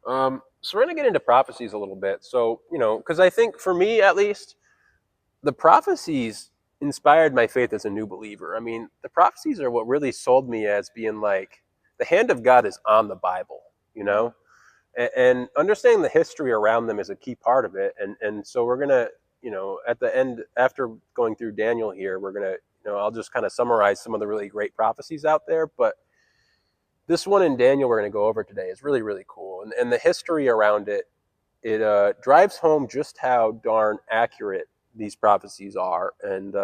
So we're going to get into prophecies a little bit. So, because I think for me at least, the prophecies inspired my faith as a new believer. I mean, the prophecies are what really sold me as being like the hand of God is on the Bible, you know? And understanding the history around them is a key part of it. And so we're going to, at the end, after going through Daniel here, we're going to, I'll just kind of summarize some of the really great prophecies out there. But this one in Daniel we're going to go over today is really, really cool. And the history around it drives home just how darn accurate these prophecies are, and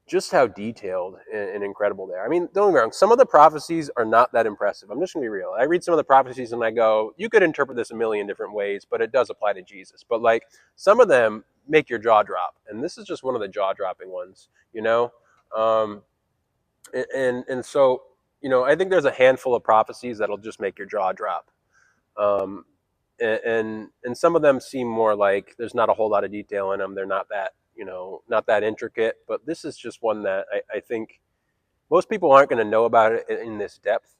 just how detailed and incredible they are. I mean, don't get me wrong, some of the prophecies are not that impressive. I'm just going to be real. I read some of the prophecies and I go, you could interpret this a million different ways, but it does apply to Jesus. But like some of them make your jaw drop, and this is just one of the jaw dropping ones, you know? Um, and so, I think there's a handful of prophecies that'll just make your jaw drop. Um, and some of them seem more like there's not a whole lot of detail in them. They're not that not that intricate. But this is just one that I think most people aren't going to know about it in this depth.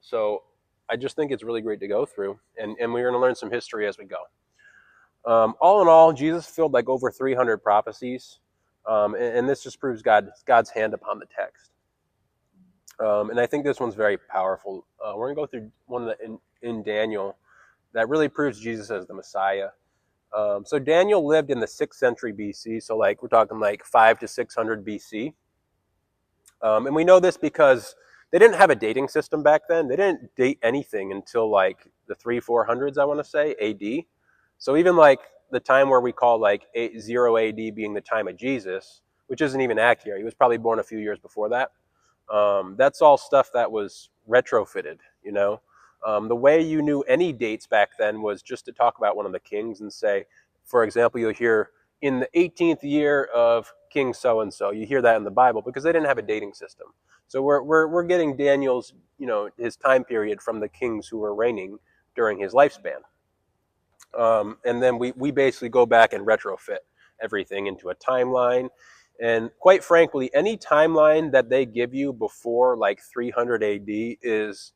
So I just think it's really great to go through, and we're going to learn some history as we go. All in all, Jesus fulfilled like over 300 prophecies, and this just proves God's hand upon the text. And I think this one's very powerful. We're going to go through one that in Daniel that really proves Jesus as the Messiah. So Daniel lived in the 6th century BC, so like we're talking like 5 to 600 BC. And we know this because they didn't have a dating system back then. They didn't date anything until like the 300-400s, I want to say, AD. So even like the time where we call like 0 AD being the time of Jesus, which isn't even accurate. He was probably born a few years before that. That's all stuff that was retrofitted, The way you knew any dates back then was just to talk about one of the kings and say, for example, you'll hear in the 18th year of King so-and-so. You hear that in the Bible because they didn't have a dating system. So we're getting Daniel's, his time period from the kings who were reigning during his lifespan. And then we basically go back and retrofit everything into a timeline. And quite frankly, any timeline that they give you before like 300 AD is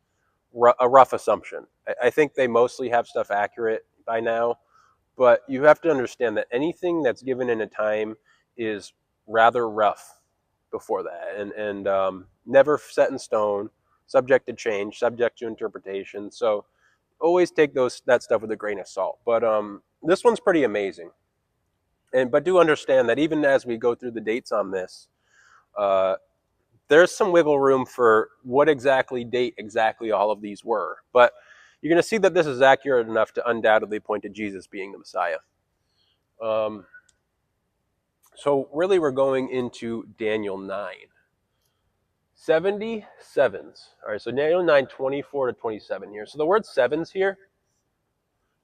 a rough assumption. I think they mostly have stuff accurate by now, but you have to understand that anything that's given in a time is rather rough before that, and never set in stone, subject to change, subject to interpretation. So always take that stuff with a grain of salt. But this one's pretty amazing. But do understand that even as we go through the dates on this, there's some wiggle room for what date exactly all of these were. But you're going to see that this is accurate enough to undoubtedly point to Jesus being the Messiah. So really we're going into Daniel 9. 70 sevens. All right, so Daniel 9, 24 to 27 here. So the word sevens here,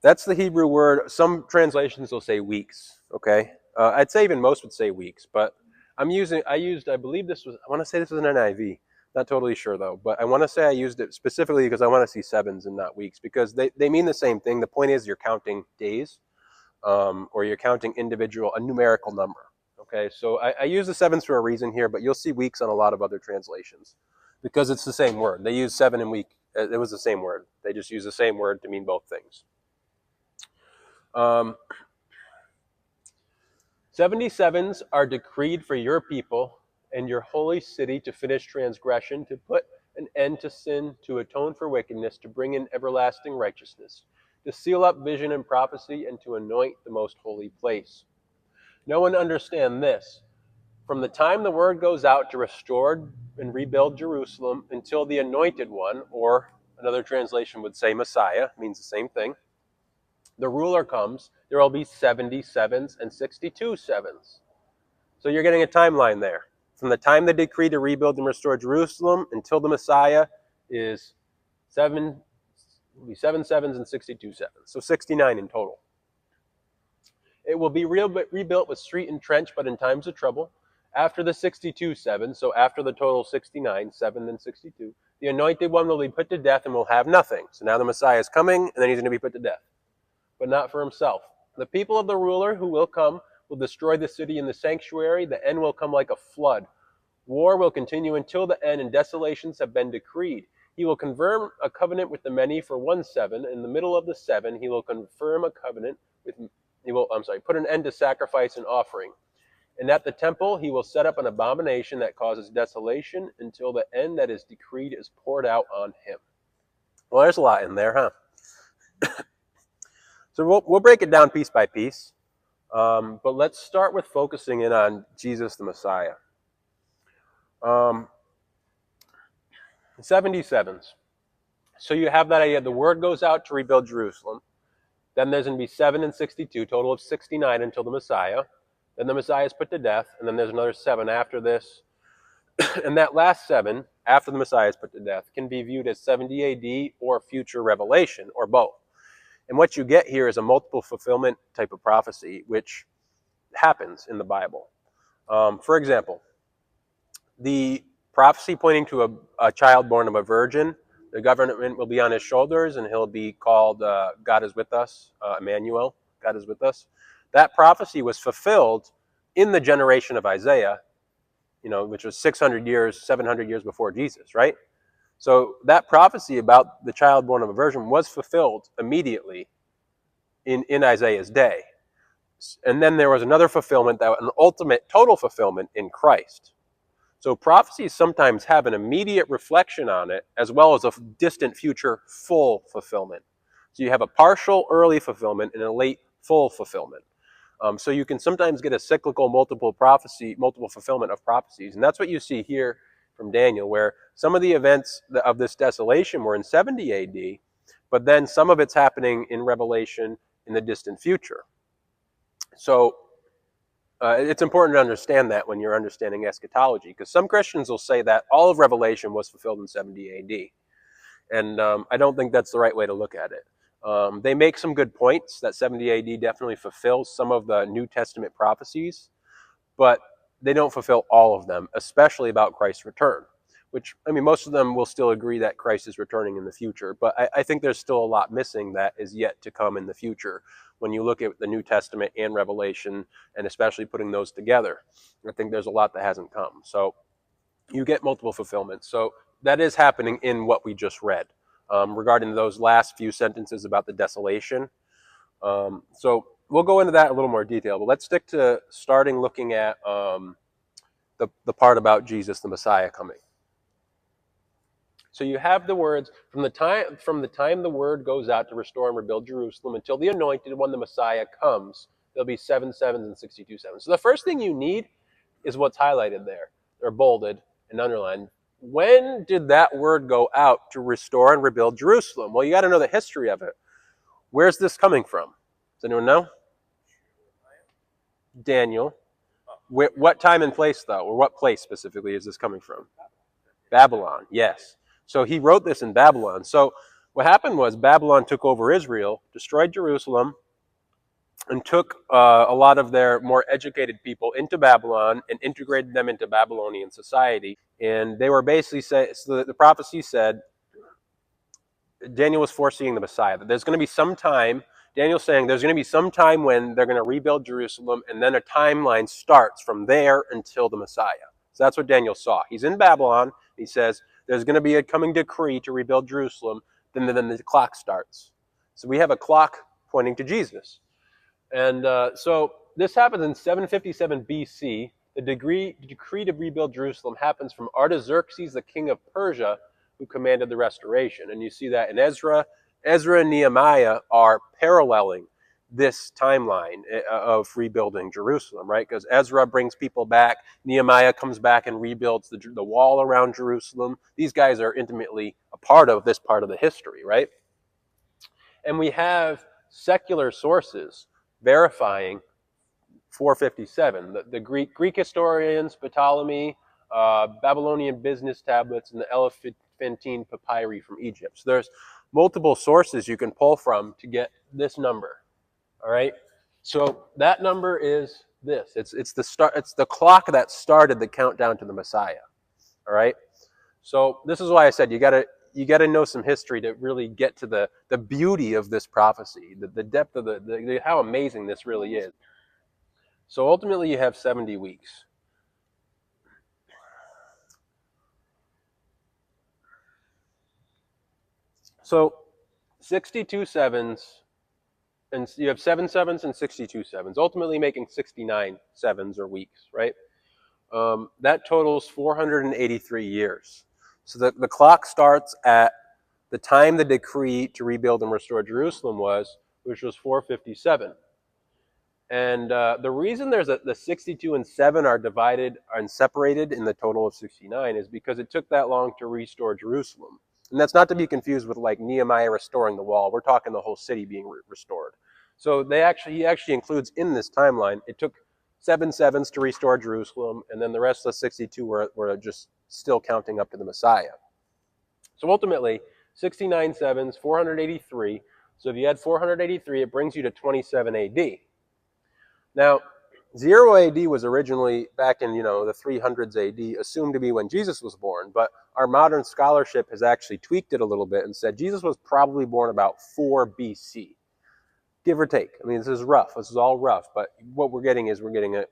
that's the Hebrew word. Some translations will say weeks, okay? I'd say even most would say weeks, but I believe this was, I want to say this was an NIV. Not totally sure though, but I want to say I used it specifically because I want to see sevens and not weeks, because they mean the same thing. The point is you're counting days, or you're counting a numerical number. Okay, so I use the sevens for a reason here, but you'll see weeks on a lot of other translations because it's the same word. They use seven and week. It was the same word. They just use the same word to mean both things. 77s are decreed for your people and your holy city to finish transgression, to put an end to sin, to atone for wickedness, to bring in everlasting righteousness, to seal up vision and prophecy, and to anoint the most holy place. No one understand this. From the time the word goes out to restore and rebuild Jerusalem until the anointed one, or another translation would say Messiah, means the same thing, the ruler comes, there will be 70 sevens and 62 sevens. So you're getting a timeline there. From the time the decree to rebuild and restore Jerusalem until the Messiah is 7 sevens and 62 sevens. So 69 in total. It will be rebuilt with street and trench, but in times of trouble. After the 62 sevens, so after the total 69, 7 and 62, the anointed one will be put to death and will have nothing. So now the Messiah is coming, and then he's going to be put to death, but not for himself. The people of the ruler who will come will destroy the city and the sanctuary. The end will come like a flood. War will continue until the end, and desolations have been decreed. He will confirm a covenant with the many for 1 7. In the middle of the 7, he will confirm a covenant with. He will, put an end to sacrifice and offering. And at the temple, he will set up an abomination that causes desolation until the end that is decreed is poured out on him. Well, there's a lot in there, huh? So we'll break it down piece by piece. But let's start with focusing in on Jesus the Messiah. 77s. So you have that idea. The word goes out to rebuild Jerusalem. Then there's going to be 7 and 62, total of 69 until the Messiah. Then the Messiah is put to death, and then there's another 7 after this. And that last 7, after the Messiah is put to death, can be viewed as 70 AD or future revelation, or both. And what you get here is a multiple fulfillment type of prophecy, which happens in the Bible. For example, the prophecy pointing to a child born of a virgin, the government will be on his shoulders, and he'll be called God is with us, Emmanuel, God is with us. That prophecy was fulfilled in the generation of Isaiah, which was 600 years, 700 years before Jesus, right? So that prophecy about the child born of a virgin was fulfilled immediately in Isaiah's day. And then there was another fulfillment, an ultimate total fulfillment in Christ. So prophecies sometimes have an immediate reflection on it, as well as a distant future full fulfillment. So you have a partial early fulfillment and a late full fulfillment. So you can sometimes get a cyclical multiple fulfillment of prophecies. And that's what you see here from Daniel, where some of the events of this desolation were in 70 AD, but then some of it's happening in Revelation in the distant future. So it's important to understand that when you're understanding eschatology, because some Christians will say that all of Revelation was fulfilled in 70 AD. And I don't think that's the right way to look at it. They make some good points that 70 AD definitely fulfills some of the New Testament prophecies, but they don't fulfill all of them, especially about Christ's return, which, most of them will still agree that Christ is returning in the future, but I think there's still a lot missing that is yet to come in the future when you look at the New Testament and Revelation, and especially putting those together. I think there's a lot that hasn't come. So you get multiple fulfillments. So that is happening in what we just read. Regarding those last few sentences about the desolation. So we'll go into that in a little more detail, but let's stick to starting looking at the part about Jesus the Messiah coming. So you have the words, from the time the word goes out to restore and rebuild Jerusalem until the anointed one, the Messiah, comes, there'll be 7 7s and 62 7s. So the first thing you need is what's highlighted there, or bolded and underlined. When did that word go out to restore and rebuild Jerusalem? Well, you got to know the history of it. Where's this coming from? Does anyone know? Daniel. What time and place, though? Or what place specifically is this coming from? Babylon, yes. So he wrote this in Babylon. So what happened was Babylon took over Israel, destroyed Jerusalem, and took a lot of their more educated people into Babylon and integrated them into Babylonian society. And they were basically so the prophecy said, Daniel was foreseeing the Messiah, that there's going to be some time, Daniel's saying there's going to be some time when they're going to rebuild Jerusalem, and then a timeline starts from there until the Messiah. So that's what Daniel saw. He's in Babylon. He says there's going to be a coming decree to rebuild Jerusalem. Then the clock starts. So we have a clock pointing to Jesus. And so this happens in 757 BC. The decree to rebuild Jerusalem happens from Artaxerxes, the king of Persia, who commanded the restoration. And you see that in Ezra. Ezra and Nehemiah are paralleling this timeline of rebuilding Jerusalem, right? Because Ezra brings people back. Nehemiah comes back and rebuilds the wall around Jerusalem. These guys are intimately a part of this part of the history, right? And we have secular sources verifying 457. The Greek historians, Ptolemy, Babylonian business tablets, and the Elephantine papyri from Egypt. So there's multiple sources you can pull from to get this number. All right. So that number is this. It's the clock that started the countdown to the Messiah. All right. So this is why I said you gotta know some history to really get to the beauty of this prophecy, the depth of how amazing this really is. So ultimately you have 70 weeks. So 62 sevens, and you have 7 sevens and 62 sevens, ultimately making 69 sevens or weeks, right? That totals 483 years. So the clock starts at the time the decree to rebuild and restore Jerusalem was, which was 457. And the reason the 62 and 7 are divided and separated in the total of 69 is because it took that long to restore Jerusalem. And that's not to be confused with like Nehemiah restoring the wall. We're talking the whole city being restored. So he actually includes in this timeline, it took 7 sevens to restore Jerusalem, and then the rest of the 62 were just still counting up to the Messiah. So ultimately, 69 sevens, 483. So if you add 483, it brings you to 27 AD. Now, 0 AD was originally back in, the 300s AD, assumed to be when Jesus was born, but our modern scholarship has actually tweaked it a little bit and said Jesus was probably born about 4 BC, give or take. I mean, this is rough. This is all rough, but what we're getting is we're a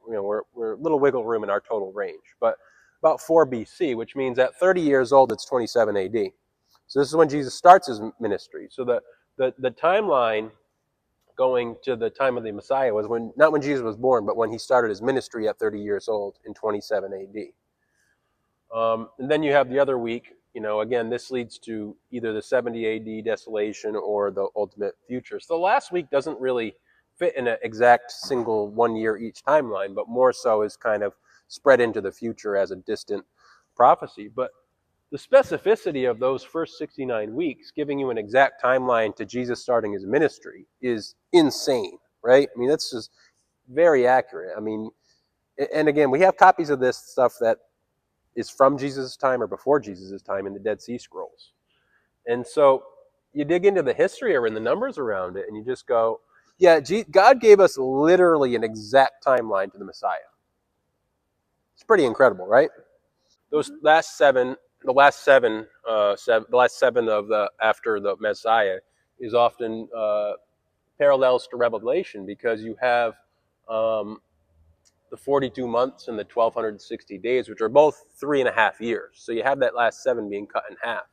little wiggle room in our total range, but about 4 BC, which means at 30 years old, it's 27 AD. So this is when Jesus starts his ministry. So the timeline going to the time of the Messiah was not when Jesus was born, but when he started his ministry at 30 years old in 27 AD. And then you have the other week. Again, this leads to either the 70 AD desolation or the ultimate future. So the last week doesn't really fit in an exact single 1 year each timeline, but more so is kind of spread into the future as a distant prophecy. But the specificity of those first 69 weeks, giving you an exact timeline to Jesus starting his ministry, is insane, right? I mean, that's just very accurate. I mean, and again, we have copies of this stuff that is from Jesus' time or before Jesus' time in the Dead Sea Scrolls. And so you dig into the history or in the numbers around it, and you just go, yeah, God gave us literally an exact timeline to the Messiah. It's pretty incredible, right? Those last seven, the last seven of the after the Messiah is often parallels to Revelation, because you have the 42 months and the 1260 days, which are both 3.5 years. So you have that last 7 being cut in half.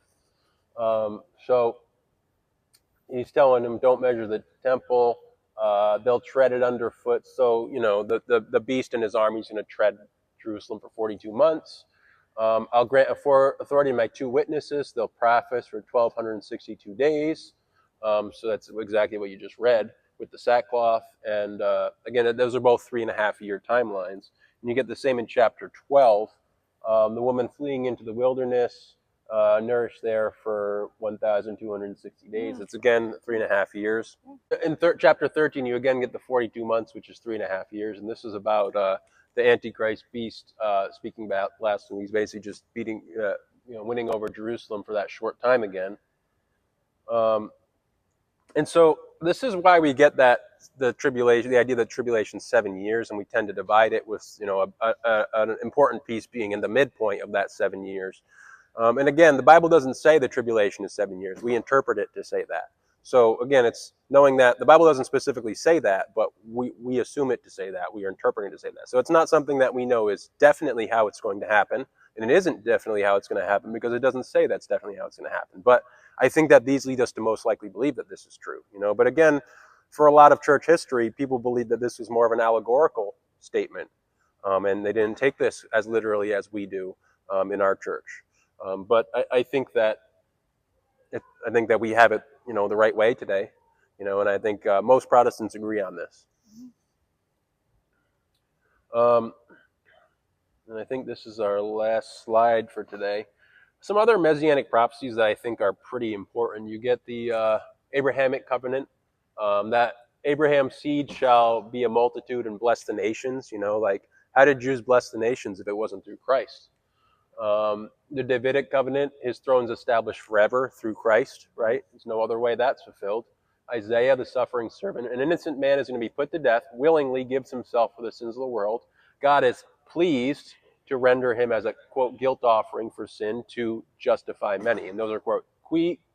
So he's telling them, don't measure the temple. They'll tread it underfoot. So, the beast and his army is going to tread Jerusalem for 42 months. I'll grant authority to my 2 witnesses. They'll prophesy for 1,262 days. So that's exactly what you just read with the sackcloth. And again, those are both 3.5-year timelines. And you get the same in chapter 12. The woman fleeing into the wilderness, nourished there for 1,260 days. It's again 3.5 years. In chapter 13, you again get the 42 months, which is 3.5 years. And this is about the Antichrist beast speaking about blasphemy. He's basically just winning over Jerusalem for that short time again. And so this is why we get the idea that tribulation is 7 years, and we tend to divide it with an important piece being in the midpoint of that 7 years. And again, the Bible doesn't say the tribulation is 7 years. We interpret it to say that. So again, it's knowing that the Bible doesn't specifically say that, but we assume it to say that. We are interpreting it to say that. So it's not something that we know is definitely how it's going to happen, and it isn't definitely how it's going to happen because it doesn't say that's definitely how it's going to happen. But I think that these lead us to most likely believe that this is true. But again, for a lot of church history, people believe that this was more of an allegorical statement, and they didn't take this as literally as we do in our church. But I think that we have it, the right way today, and I think most Protestants agree on this. And I think this is our last slide for today. Some other Messianic prophecies that I think are pretty important. You get the Abrahamic covenant, that Abraham's seed shall be a multitude and bless the nations. Like, how did Jews bless the nations if it wasn't through Christ? The Davidic covenant, his throne's established forever through Christ, right? There's no other way that's fulfilled. Isaiah, the suffering servant, an innocent man is going to be put to death, willingly gives himself for the sins of the world. God is pleased to render him as a, quote, guilt offering for sin to justify many. And those are, quote,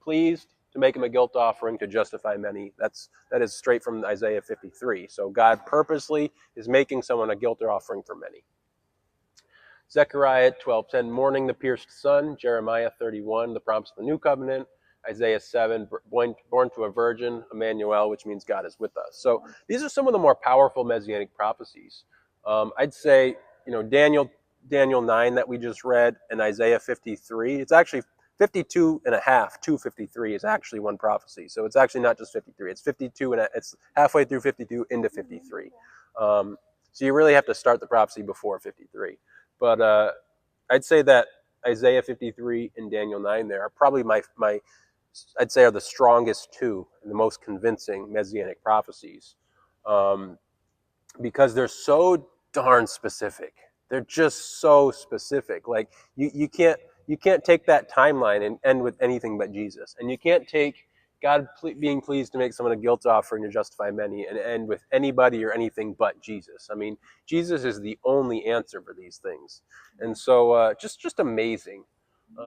pleased to make him a guilt offering to justify many. That is straight from Isaiah 53. So God purposely is making someone a guilt offering for many. Zechariah 12:10, mourning the pierced sun. Jeremiah 31, the promise of the new covenant. Isaiah 7, born to a virgin, Emmanuel, which means God is with us. So these are some of the more powerful messianic prophecies. I'd say, Daniel 9 that we just read, and Isaiah 53. It's actually 52 and a half to 53 is actually one prophecy. So it's actually not just 53. It's 52 and it's halfway through 52 into 53. So you really have to start the prophecy before 53. But I'd say that Isaiah 53 and Daniel 9 there are probably my I'd say are the strongest two and the most convincing messianic prophecies, um, because they're so darn specific. They're just so specific. Like you can't take that timeline and end with anything but Jesus, and you can't take God being pleased to make someone a guilt offering to justify many and end with anybody or anything but Jesus. I mean, Jesus is the only answer for these things, and so just amazing.